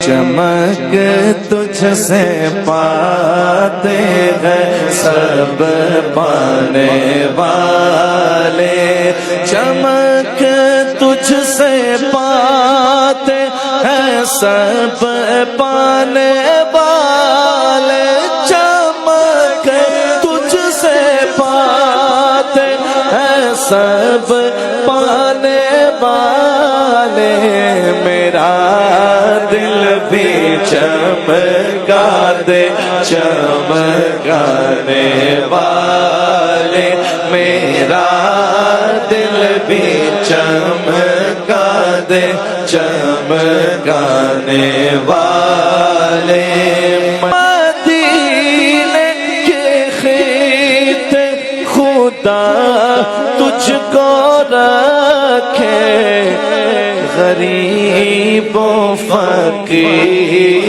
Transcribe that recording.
چمک تجھ سے پاتے ہیں سب پانے والے، چمک تجھ سے پاتے ہیں سب پانے والے، چمک تجھ سے پاتے ہیں سب پانے والے، میرا دل بھی چمکا دے چمکانے والے، میرا دل بھی چمکا دے چمکانے والے، مدینے کے خط خدا تجھ کو رکھے، غریب و فقیر